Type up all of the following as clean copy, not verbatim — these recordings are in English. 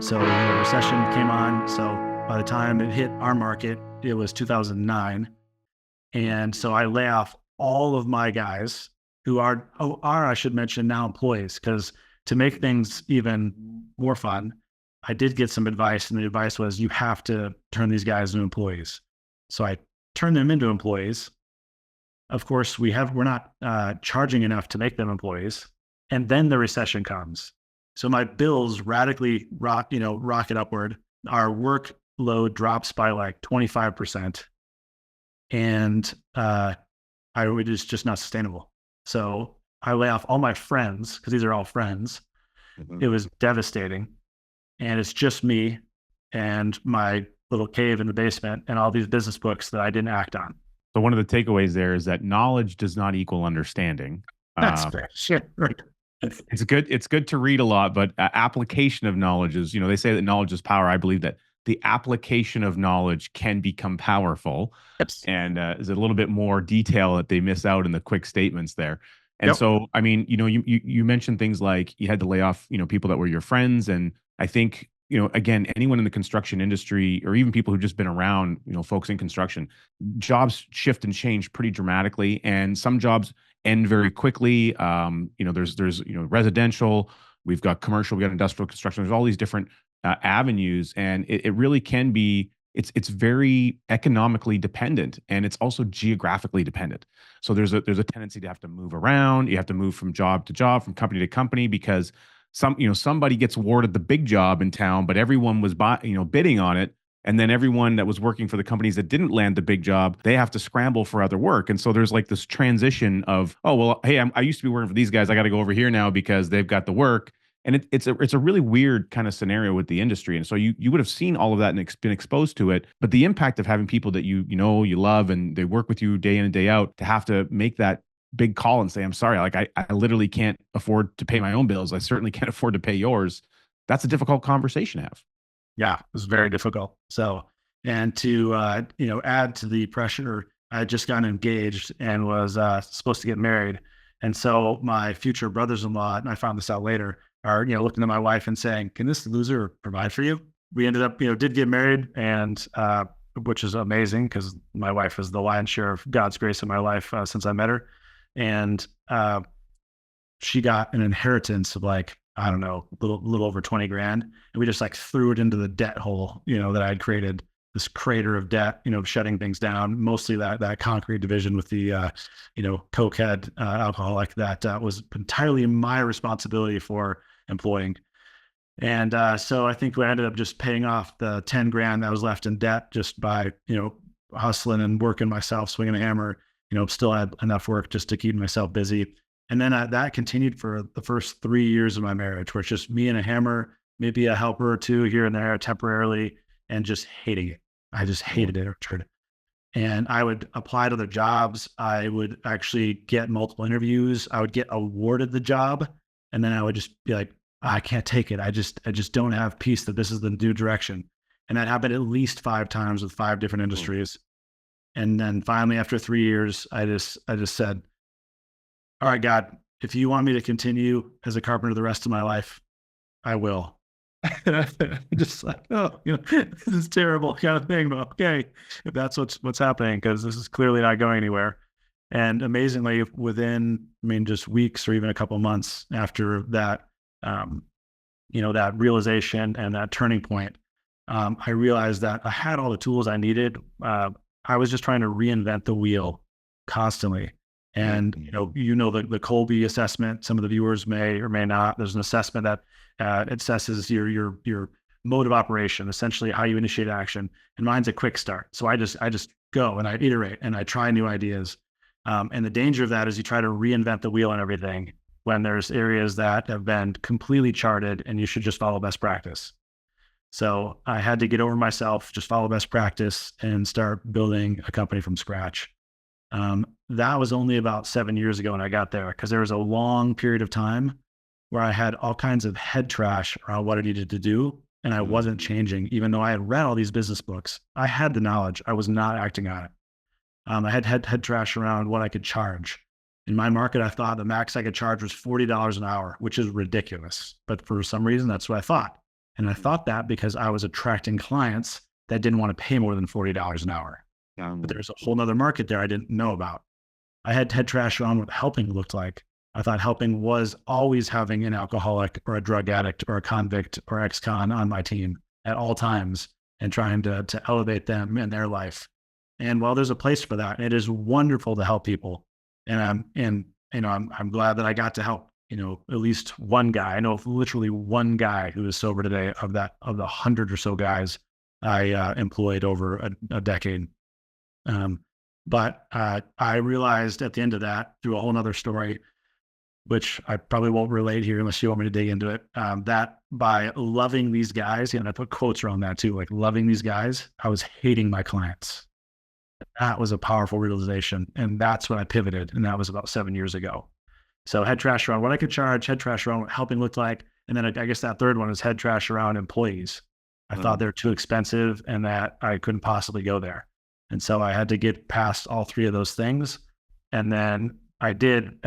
So the recession came on. So by the time it hit our market, it was 2009. And so I lay off all of my guys who are, I should mention, now employees, because to make things even more fun, I did get some advice, and the advice was you have to turn these guys into employees. So I turned them into employees. Of course, we're not charging enough to make them employees, and then the recession comes. So my bills radically rocket upward. Our workload drops by like 25%, and it is just not sustainable. So I lay off all my friends, because these are all friends. Mhm. It was devastating, and it's just me and my little cave in the basement and all these business books that I didn't act on. So one of the takeaways there is that knowledge does not equal understanding. That's Uh, fair. Shit. Right. it's good. It's good to read a lot, but application of knowledge is, they say that knowledge is power. I believe that the application of knowledge can become powerful, Yes. and is a little bit more detail that they miss out in the quick statements there. And Yep. so, I mean, you mentioned things like you had to lay off, people that were your friends, and I think, again, anyone in the construction industry, or even people who've just been around, folks in construction, jobs shift and change pretty dramatically, and some jobs end very quickly. There's residential, we've got commercial, we got industrial construction. There's all these different avenues, and it really can be. It's very economically dependent, and it's also geographically dependent. So there's a tendency to have to move around. You have to move from job to job, from company to company, because somebody gets awarded the big job in town, but everyone was bidding on it. And then everyone that was working for the companies that didn't land the big job, they have to scramble for other work. And so there's like this transition of, oh, well, hey, I used to be working for these guys. I got to go over here now because they've got the work. And it's a really weird kind of scenario with the industry. And so you would have seen all of that and been exposed to it. But the impact of having people that you love, and they work with you day in and day out, to have to make that big call and say, I'm sorry, like I literally can't afford to pay my own bills. I certainly can't afford to pay yours. That's a difficult conversation to have. Yeah, it was very difficult. So, and to add to the pressure, I had just gotten engaged and was supposed to get married. And so my future brothers-in-law, and I found this out later, are looking at my wife and saying, "Can this loser provide for you?" We ended up did get married, and which is amazing, because my wife is the lion's share of God's grace in my life since I met her, and she got an inheritance of like, I don't know, little over 20 grand. And we just like threw it into the debt hole, that I had created, this crater of debt, shutting things down, mostly that concrete division with the, cokehead alcoholic that was entirely my responsibility for employing. And so I think we ended up just paying off the 10 grand that was left in debt just by, hustling and working myself, swinging a hammer, still had enough work just to keep myself busy. And then that continued for the first 3 years of my marriage, where it's just me and a hammer, maybe a helper or two here and there temporarily, and just hating it. I just hated it, Richard. And I would apply to other jobs. I would actually get multiple interviews. I would get awarded the job. And then I would just be like, I can't take it. I just don't have peace that this is the new direction. And that happened at least 5 times with 5 different industries. And then finally, after 3 years, I just said, all right, God, if you want me to continue as a carpenter the rest of my life, I will. Just like, oh, this is terrible kind of thing, but okay, if that's what's happening, because this is clearly not going anywhere. And amazingly, within, just weeks or even a couple of months after that, that realization and that turning point, I realized that I had all the tools I needed. I was just trying to reinvent the wheel constantly. And, the Colby assessment, some of the viewers may or may not. There's an assessment that assesses your mode of operation, essentially how you initiate action. And mine's a quick start. So I just go and I iterate and I try new ideas. And the danger of that is you try to reinvent the wheel and everything when there's areas that have been completely charted and you should just follow best practice. So I had to get over myself, just follow best practice and start building a company from scratch. That was only about 7 years ago when I got there, because there was a long period of time where I had all kinds of head trash around what I needed to do. And I wasn't changing, even though I had read all these business books. I had the knowledge. I was not acting on it. I had head trash around what I could charge. In my market, I thought the max I could charge was $40 an hour, which is ridiculous. But for some reason, that's what I thought. And I thought that because I was attracting clients that didn't want to pay more than $40 an hour. But there's a whole nother market there I didn't know about. I had head trash around what helping looked like. I thought helping was always having an alcoholic or a drug addict or a convict or ex-con on my team at all times and trying to elevate them in their life. And while there's a place for that, it is wonderful to help people. And I'm glad that I got to help, at least one guy. I know of literally one guy who is sober today of the 100 or so guys I employed over a decade. But I realized at the end of that, through a whole nother story, which I probably won't relate here unless you want me to dig into it, that by loving these guys, and I put quotes around that too, like loving these guys, I was hating my clients. That was a powerful realization. And that's when I pivoted. And that was about 7 years ago. So head trash around what I could charge, head trash around what helping looked like. And then I guess that third one is head trash around employees. I thought they're too expensive and that I couldn't possibly go there. And so I had to get past all three of those things. And then I did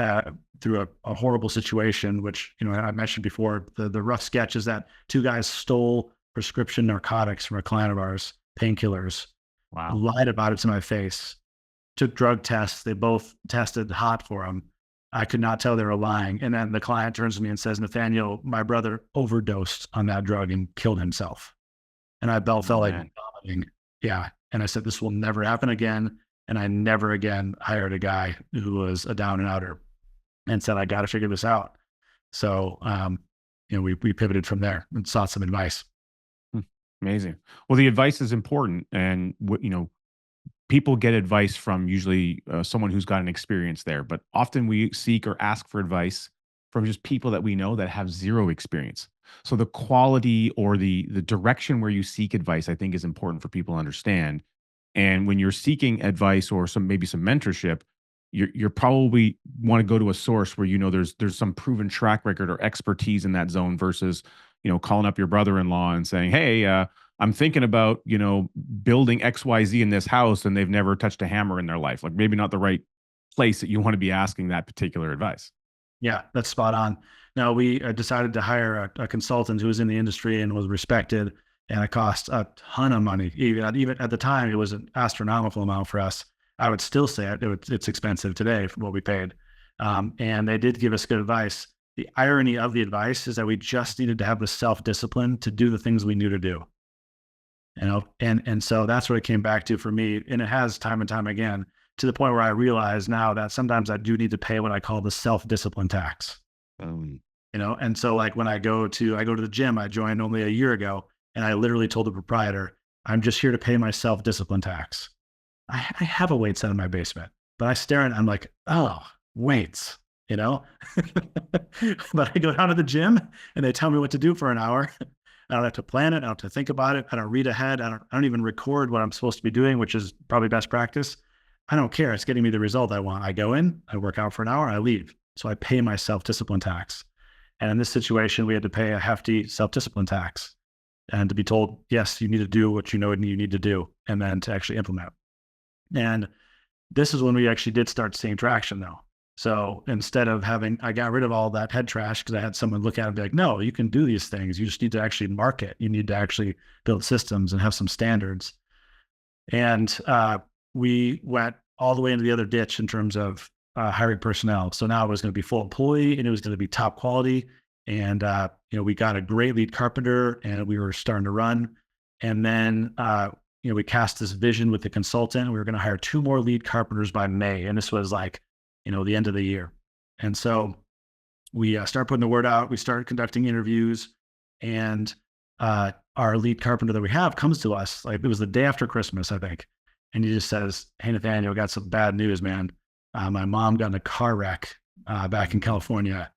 through a horrible situation, which, I mentioned before, the rough sketch is that two guys stole prescription narcotics from a client of ours, painkillers. Wow. Lied about it to my face, took drug tests. They both tested hot for them. I could not tell they were lying. And then the client turns to me and says, Nathaniel, my brother overdosed on that drug and killed himself. And I felt like vomiting. Yeah. And I said, this will never happen again. And I never again hired a guy who was a down and outer and said, I got to figure this out. So, we pivoted from there and sought some advice. Amazing. Well, the advice is important, and people get advice from usually someone who's got an experience there, but often we seek or ask for advice from just people that we know that have zero experience. So the quality or the direction where you seek advice, I think, is important for people to understand. And when you're seeking advice or maybe some mentorship, you're probably want to go to a source where there's some proven track record or expertise in that zone versus calling up your brother-in-law and saying, hey, I'm thinking about, building XYZ in this house, and they've never touched a hammer in their life. Like, maybe not the right place that you want to be asking that particular advice. Yeah, that's spot on. Now, we decided to hire a consultant who was in the industry and was respected, and it cost a ton of money. Even at the time, it was an astronomical amount for us. I would still say it's expensive today for what we paid. And they did give us good advice. The irony of the advice is that we just needed to have the self-discipline to do the things we knew to do. And so that's what it came back to for me. And it has time and time again, to the point where I realize now that sometimes I do need to pay what I call the self-discipline tax. And so like when I go to the gym, I joined only a year ago, and I literally told the proprietor, I'm just here to pay my self-discipline tax. I have a weight set in my basement, but I stare at it, I'm like, oh, weights. But I go down to the gym and they tell me what to do for an hour. I don't have to plan it. I don't have to think about it. I don't read ahead. I don't even record what I'm supposed to be doing, which is probably best practice. I don't care. It's getting me the result I want. I go in, I work out for an hour, I leave. So I pay my self-discipline tax. And in this situation, we had to pay a hefty self-discipline tax and to be told, yes, you need to do what you know you need to do, and then to actually implement. And this is when we actually did start seeing traction though. So instead of I got rid of all that head trash because I had someone look at it and be like, no, you can do these things. You just need to actually market. You need to actually build systems and have some standards. And we went all the way into the other ditch in terms of hiring personnel. So now it was going to be full employee and it was going to be top quality. And, we got a great lead carpenter and we were starting to run. And then, we cast this vision with the consultant. We were going to hire 2 more lead carpenters by May. And this was like, the end of the year. And so we started putting the word out. We started conducting interviews, and our lead carpenter that we have comes to us. Like, it was the day after Christmas, I think. And he just says, hey, Nathaniel, got some bad news, man. My mom got in a car wreck back in California,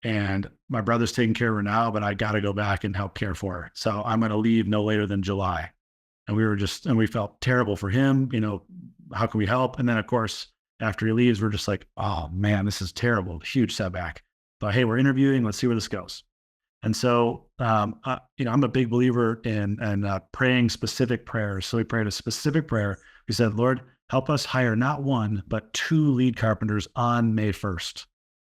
and my brother's taking care of her now, but I got to go back and help care for her. So I'm going to leave no later than July. And we felt terrible for him. How can we help? And then of course, after he leaves, we're just like, oh man, this is terrible. Huge setback. But hey, we're interviewing. Let's see where this goes. And so, I'm a big believer in praying specific prayers. So we prayed a specific prayer. We said, Lord, help us hire not one, but 2 lead carpenters on May 1st.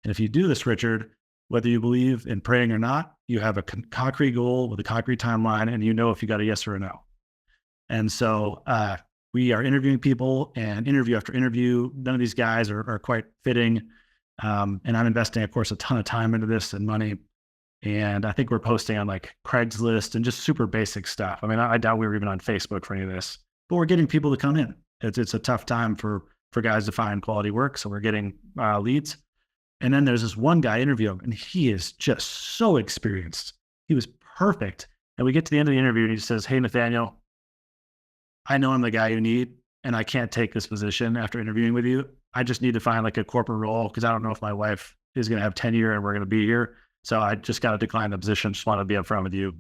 And if you do this, Richard, whether you believe in praying or not, you have a concrete goal with a concrete timeline, and you know if you got a yes or a no. And so we are interviewing people, and interview after interview, none of these guys are quite fitting. And I'm investing, of course, a ton of time into this and money. And I think we're posting on like Craigslist and just super basic stuff. I mean, I doubt we were even on Facebook for any of this, but we're getting people to come in. It's a tough time for guys to find quality work. So we're getting leads. And then there's this one guy interviewing, and he is just so experienced. He was perfect. And we get to the end of the interview, and he says, "Hey, Nathaniel, I know I'm the guy you need, and I can't take this position after interviewing with you. I just need to find like a corporate role because I don't know if my wife is going to have tenure and we're going to be here. So I just got to decline the position. Just want to be upfront with you.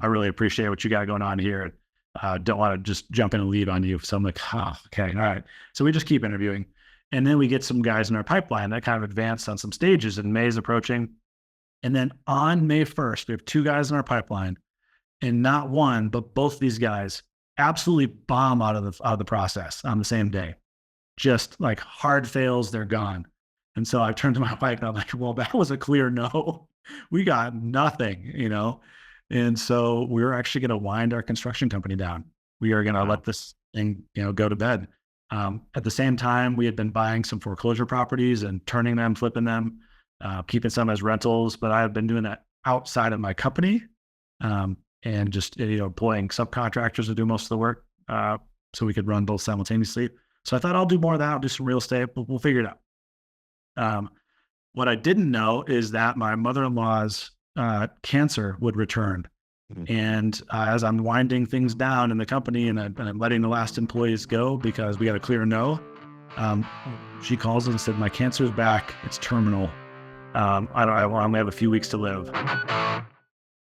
I really appreciate what you got going on here. Don't want to just jump in and leave on you." So I'm like, okay, all right. So we just keep interviewing. And then we get some guys in our pipeline that kind of advanced on some stages, and May's approaching. And then on May 1st, we have 2 guys in our pipeline, and not one, but both these guys absolutely bomb out of the process on the same day. Just like hard fails, they're gone. And so I turned to my wife and I'm like, well, that was a clear no. We got nothing, And so we're actually going to wind our construction company down. We are going to let this thing, go to bed. At the same time, we had been buying some foreclosure properties and turning them, flipping them, keeping some as rentals, but I have been doing that outside of my company, and just, employing subcontractors to do most of the work, so we could run both simultaneously. So I thought I'll do more of that. I'll do some real estate, but we'll figure it out. What I didn't know is that my mother-in-law's cancer would return. And as I'm winding things down in the company and I'm letting the last employees go because we got a clear no, she calls and said, "My cancer is back. It's terminal. I only have a few weeks to live."